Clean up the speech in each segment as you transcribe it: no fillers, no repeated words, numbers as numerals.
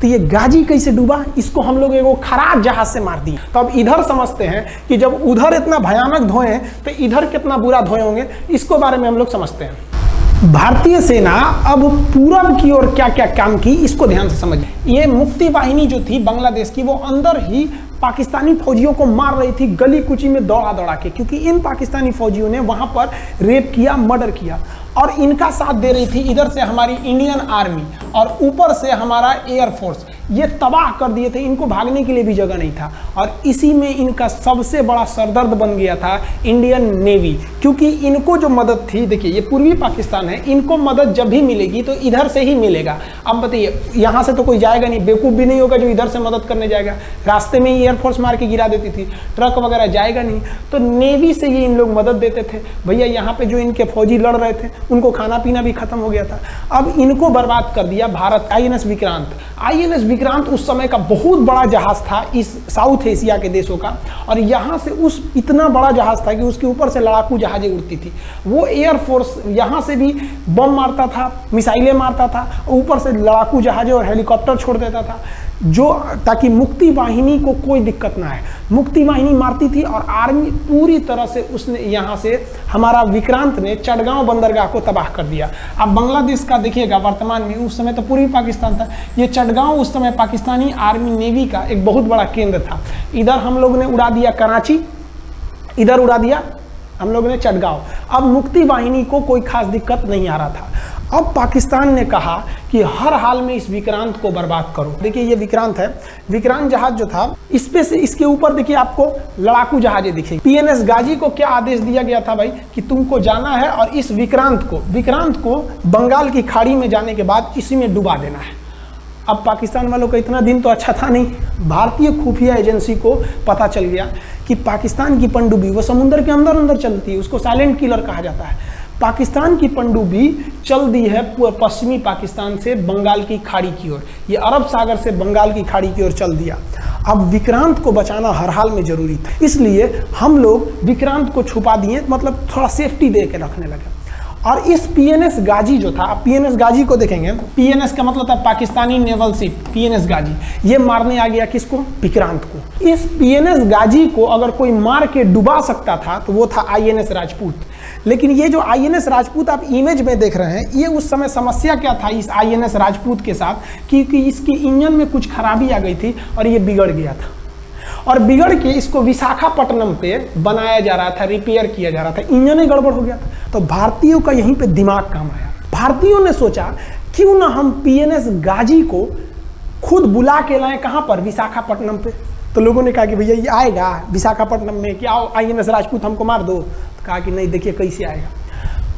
तो ये गाजी कैसे डूबा, इसको हम लोग एगो खराब जहाज से मार दिए। तो अब इधर समझते हैं कि जब उधर इतना भयानक धोए हैं तो इधर कितना बुरा धोए होंगे, इसको बारे में हम लोग समझते हैं। भारतीय सेना अब पूरब की ओर क्या क्या काम की, इसको ध्यान से समझिए। ये मुक्ति वाहिनी जो थी बांग्लादेश की, वो अंदर ही पाकिस्तानी फौजियों को मार रही थी गली कुची में दौड़ा दौड़ा के, क्योंकि इन पाकिस्तानी फौजियों ने वहां पर रेप किया, मर्डर किया, और इनका साथ दे रही थी इधर से हमारी इंडियन आर्मी और ऊपर से हमारा एयरफोर्स। ये तबाह कर दिए थे, इनको भागने के लिए भी जगह नहीं था। और इसी में इनका सबसे बड़ा सरदर्द बन गया था इंडियन नेवी, क्योंकि इनको जो मदद थी, देखिए ये पूर्वी पाकिस्तान है, इनको मदद जब भी मिलेगी तो इधर से ही मिलेगा। अब बताइए, यहाँ से तो कोई जाएगा नहीं, बेवकूफ़ भी नहीं होगा जो इधर से मदद करने जाएगा, रास्ते में ही एयरफोर्स मार के गिरा देती थी, ट्रक वगैरह जाएगा नहीं, तो नेवी से ही इन लोग मदद देते थे। भैया यहाँ पे जो इनके फौजी लड़ रहे थे उनको खाना पीना भी खत्म हो गया था। अब इनको बर्बाद कर दिया भारत। आईएनएस विक्रांत, आईएनएस विक्रांत उस समय का बहुत बड़ा जहाज था इस साउथ एशिया के देशों का, और यहाँ से उस इतना बड़ा जहाज था कि उसके ऊपर से लड़ाकू जहाजें उड़ती थी। वो एयरफोर्स यहाँ से भी बम मारता था, मिसाइलें मारता था, ऊपर से लड़ाकू जहाजें और हेलीकॉप्टर छोड़ देता था, जो ताकि मुक्ति वाहिनी को कोई दिक्कत ना है। मुक्ति वाहिनी मारती थी और आर्मी पूरी तरह से उसने यहाँ से हमारा विक्रांत ने चटगांव बंदरगाह को तबाह कर दिया। अब बांग्लादेश का देखिएगा वर्तमान में, उस समय तो पूर्वी पाकिस्तान था, ये चटगांव उस समय पाकिस्तानी आर्मी नेवी का एक बहुत बड़ा केंद्र था। इधर हम लोग ने उड़ा दिया कराची, इधर उड़ा दिया हम लोग ने चटगांव। अब मुक्ति वाहिनी को कोई खास दिक्कत नहीं आ रहा था। अब पाकिस्तान ने कहा कि हर हाल में इस विक्रांत को बर्बाद करो। देखिए ये विक्रांत है, विक्रांत जहाज जो था, इस पे से इसके ऊपर देखिए आपको लड़ाकू जहाजें दिखेंगी। पीएनएस गाजी को क्या आदेश दिया गया था भाई, कि तुमको जाना है और इस विक्रांत को बंगाल की खाड़ी में जाने के बाद इसी में डुबा देना है। अब पाकिस्तान वालों का इतना दिन तो अच्छा था नहीं, भारतीय खुफिया एजेंसी को पता चल गया कि पाकिस्तान की पनडुब्बी वो समुद्र के अंदर अंदर चलती है, उसको साइलेंट किलर कहा जाता है। पाकिस्तान की पनडुब्बी चल दी है पश्चिमी पाकिस्तान से बंगाल की खाड़ी की ओर, ये अरब सागर से बंगाल की खाड़ी की ओर चल दिया। अब विक्रांत को बचाना हर हाल में जरूरी था, इसलिए हम लोग विक्रांत को छुपा दिए, मतलब थोड़ा सेफ्टी दे के रखने लगे। और इस पीएनएस गाजी जो था, पीएनएस गाजी को देखेंगे, पीएनएस का मतलब था पाकिस्तानी नेवल शिप, पीएनएस गाजी, ये मारने आ गया किसको, विक्रांत को। इस पीएनएस गाजी को अगर कोई मार के डुबा सकता था तो वो था आईएनएस राजपूत। लेकिन ये जो आईएनएस राजपूत आप इमेज में देख रहे हैं, ये उस समय समस्या क्या था इस आईएनएस राजपूत के साथ, क्योंकि इसकी इंजन में कुछ खराबी आ गई थी और ये बिगड़ गया था, और बिगड़ के इसको विशाखापट्टनम पे बनाया जा रहा था, रिपेयर किया जा रहा था, इंजन ही गड़बड़ हो गया था। तो भारतीयों का यहीं पे दिमाग काम आया। भारतीयों ने सोचा क्यों ना हम पीएनएस गाजी को खुद बुला के लाएं, कहां पर, विशाखापट्टनम पे। तो लोगों ने कहा कि भैया ये आएगा विशाखापट्टनम में, कि आओ आईएनएस राजपूत हमको मार दो। तो कहा कि नहीं, देखिए कैसे आएगा।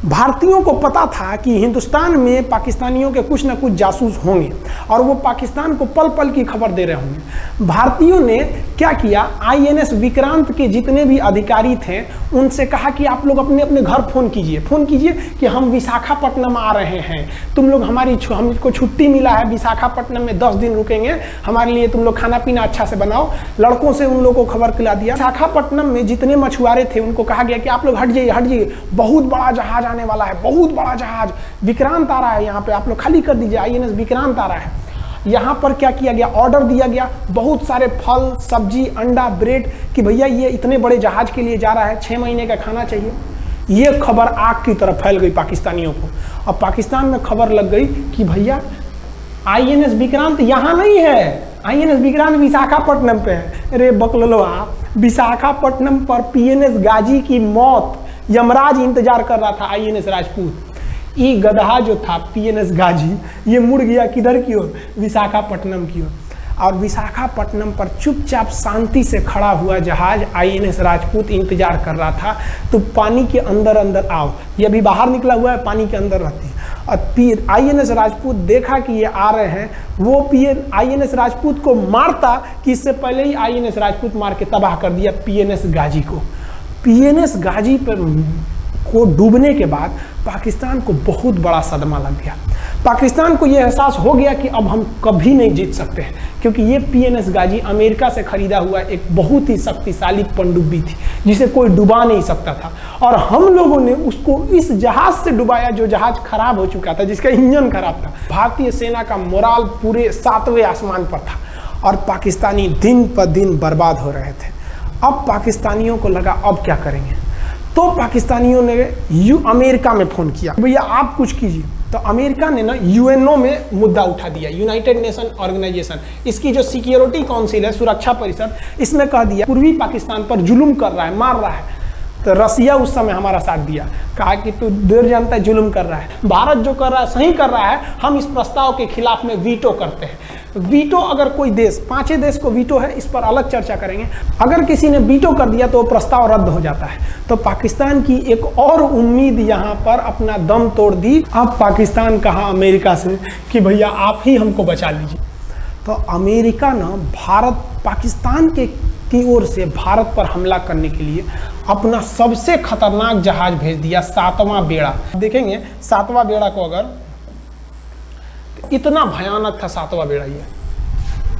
भारतीयों को पता था कि हिंदुस्तान में पाकिस्तानियों के कुछ ना कुछ जासूस होंगे और वो पाकिस्तान को पल पल की खबर दे रहे होंगे। भारतीयों ने क्या किया, आईएनएस विक्रांत के जितने भी अधिकारी थे उनसे कहा कि आप लोग अपने अपने घर फ़ोन कीजिए कि हम विशाखापट्टनम आ रहे हैं, तुम लोग हमको छुट्टी मिला है, विशाखापट्टनम में 10 दिन रुकेंगे, हमारे लिए तुम लोग खाना पीना अच्छा से बनाओ। लड़कों से उन लोगों को खबर खिला दिया। विशाखापट्टनम में जितने मछुआरे थे उनको कहा गया कि आप लोग हट जाइए, बहुत बड़ा जहाज आने वाला है, बहुत बड़ा जहाज विक्रांत आ रहा है, यहाँ पे आप लोग खाली कर दीजिए, आईएनएस विक्रांत आ रहा है। यहाँ पर क्या किया गया, ऑर्डर दिया गया, बहुत सारे फल, सब्जी, अंडा, ब्रेड, कि भैया ये इतने बड़े जहाज के लिए जा रहा है, 6 महीने का खाना चाहिए। ये खबर आग की तरह फैल गई पाकिस्तानियों को। अब पाकिस्तान में खबर लग गई कि भैया आईएनएस विक्रांत यहाँ नहीं है, आईएनएस विक्रांत विशाखापट्टनम पे है। अरे बकलवा, विशाखापट्टनम पर पीएनएस गाजी की मौत यमराज इंतजार कर रहा था, आईएनएस राजपूत। ये गधा जो था पीएनएस गाजी, ये मुड़ गया किधर की ओर, विशाखापट्टनम की ओर। और विशाखापट्टनम पर चुपचाप शांति से खड़ा हुआ जहाज आईएनएस राजपूत इंतजार कर रहा था, तो पानी के अंदर अंदर आओ। ये अभी बाहर निकला हुआ है, पानी के अंदर रहती है। और आईएनएस राजपूत देखा कि ये आ रहे हैं, वो आईएनएस राजपूत को मारता कि इससे पहले ही आईएनएस राजपूत मार के तबाह कर दिया पीएनएस गाजी को। पीएनएस गाजी पर को डूबने के बाद पाकिस्तान को बहुत बड़ा सदमा लग गया। पाकिस्तान को यह एहसास हो गया कि अब हम कभी नहीं जीत सकते हैं, क्योंकि ये PNS गाजी अमेरिका से खरीदा हुआ एक बहुत ही शक्तिशाली पनडुब्बी थी जिसे कोई डुबा नहीं सकता था। और हम लोगों ने उसको इस जहाज से डुबाया जो जहाज खराब हो चुका था, जिसका इंजन खराब था। भारतीय सेना का मोराल पूरे 7वें आसमान पर था और पाकिस्तानी दिन पर दिन बर्बाद हो रहे थे। अब पाकिस्तानियों को लगा अब क्या करेंगे, तो पाकिस्तानियों ने अमेरिका में फ़ोन किया, भैया आप कुछ कीजिए। तो अमेरिका ने ना UNO में मुद्दा उठा दिया, यूनाइटेड नेशन ऑर्गेनाइजेशन, इसकी जो सिक्योरिटी काउंसिल है, सुरक्षा परिषद, इसमें कह दिया पूर्वी पाकिस्तान पर जुल्म कर रहा है, मार रहा है। तो रसिया उस समय हमारा साथ दिया, कहा कि तू देर जानता है जुल्म कर रहा है, भारत जो कर रहा है सही कर रहा है, हम इस प्रस्ताव के खिलाफ में वीटो करते हैं। वीटो अगर कोई देश, 5 देश को वीटो है, इस पर अलग चर्चा करेंगे, अगर किसी ने वीटो कर दिया तो वो प्रस्ताव रद्द हो जाता है। तो पाकिस्तान की एक और उम्मीद यहाँ पर अपना दम तोड़ दी। अब पाकिस्तान कहा अमेरिका से कि भैया आप ही हमको बचा लीजिए। तो अमेरिका ना भारत पाकिस्तान की ओर से भारत पर हमला करने के लिए अपना सबसे खतरनाक जहाज भेज दिया, 7वां बेड़ा। देखेंगे 7वां बेड़ा को, अगर इतना भयानक था 7वां बेड़ा,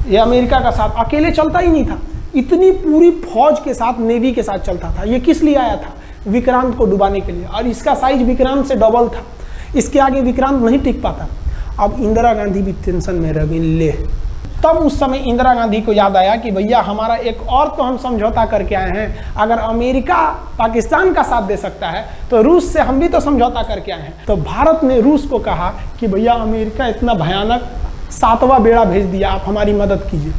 ये अमेरिका का साथ अकेले चलता ही नहीं था, इतनी पूरी फौज के साथ, नेवी के साथ चलता था। ये किस लिए आया था? विक्रांत को डुबाने के लिए, और इसका साइज विक्रांत से डबल था। इसके आगे विक्रांत नहीं टिक पाता। अब इंदिरा गांधी भी टेंशन में रह गई। ले, तब उस समय इंदिरा गांधी को याद आया कि भैया हमारा एक और तो हम समझौता करके आए हैं, अगर अमेरिका पाकिस्तान का साथ दे सकता है तो रूस से हम भी तो समझौता करके आए हैं। तो भारत ने रूस को कहा कि भैया अमेरिका इतना भयानक 7वां बेड़ा भेज दिया, आप हमारी मदद कीजिए।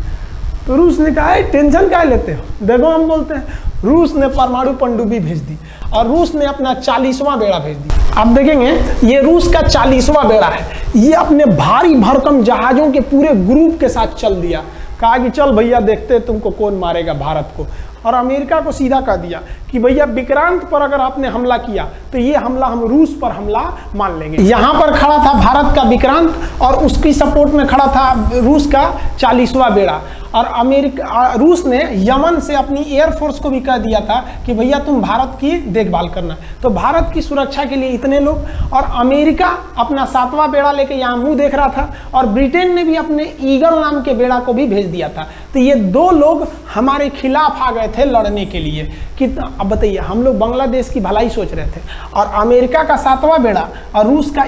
तो रूस ने कहा टेंशन क्या लेते हो, देखो हम बोलते हैं। रूस ने परमाणु पनडुब्बी भेज दी और रूस ने अपना 40वां बेड़ा भेज दिया। आप देखेंगे ये रूस का 40वां बेड़ा है। ये अपने भारी भरकम जहाजों के पूरे ग्रुप के साथ चल दिया, कहा कि चल भैया देखते तुमको कौन मारेगा भारत को। और अमेरिका को सीधा कह दिया कि भैया विक्रांत पर अगर आपने हमला किया तो ये हमला हम रूस पर हमला मान लेंगे। यहाँ पर खड़ा था भारत का विक्रांत और उसकी सपोर्ट में खड़ा था रूस का 40वां बेड़ा। और रूस ने यमन से अपनी एयरफोर्स को भी कह दिया था कि भैया तुम भारत की देखभाल करना। तो भारत की सुरक्षा के लिए इतने लोग, और अमेरिका अपना 7वां बेड़ा लेके यहाँ मुंह देख रहा था, और ब्रिटेन ने भी अपने ईगल नाम के बेड़ा को भी भेज दिया था। तो ये 2 लोग हमारे खिलाफ आ गए थे लड़ने के लिए कि अब बताइए, हम लोग बांग्लादेश की भलाई सोच रहे थे, और अमेरिका का 7वां बेड़ा और रूस का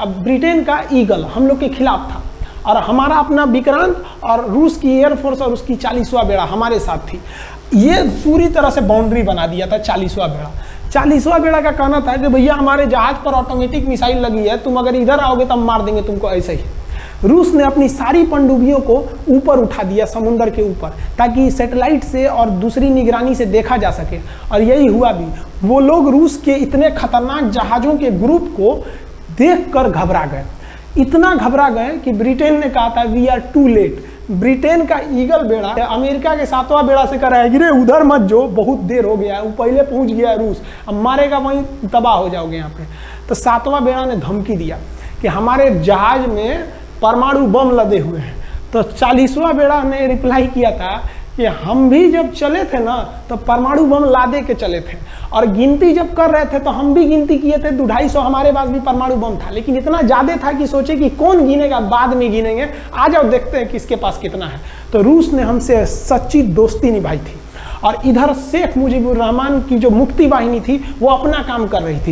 ब्रिटेन का ईगल हम लोग के खिलाफ था, और हमारा अपना विक्रांत और रूस की एयरफोर्स और उसकी 40वां बेड़ा हमारे साथ थी। ये पूरी तरह से बाउंड्री बना दिया था 40वां बेड़ा। 40वां बेड़ा का कहना था कि भैया हमारे जहाज पर ऑटोमेटिक मिसाइल लगी है, तुम अगर इधर आओगे तो हम मार देंगे तुमको ऐसे ही। रूस ने अपनी सारी पनडुब्बियों को ऊपर उठा दिया, समुद्र के ऊपर, ताकि सैटेलाइट से और दूसरी निगरानी से देखा जा सके, और यही हुआ भी। वो लोग रूस के इतने खतरनाक जहाज़ों के ग्रुप को देखकर घबरा गए, इतना घबरा गए कि ब्रिटेन ने कहा था we are too late. Britain का ईगल बेड़ा अमेरिका के 7वां बेड़ा से कह रहा है कि रे उधर मत जो, बहुत देर हो गया है, वो पहले पहुंच गया है रूस, अब मारेगा वहीं तबाह हो जाओगे यहाँ पे। तो 7वां बेड़ा ने धमकी दिया कि हमारे जहाज में परमाणु बम लदे हुए हैं। तो 40वां बेड़ा ने रिप्लाई किया था कि हम भी जब चले थे ना तो परमाणु बम लादे के चले थे, और गिनती जब कर रहे थे तो हम भी गिनती किए थे, 250 हमारे पास भी परमाणु बम था, लेकिन इतना ज़्यादा था कि सोचे कि कौन गिनेगा, बाद में गिनेंगे, आ जाओ देखते हैं किसके पास कितना है। तो रूस ने हमसे सच्ची दोस्ती निभाई थी, और इधर शेख मुजीबुर रहमान की जो मुक्ति वाहिनी थी वो अपना काम कर रही थी।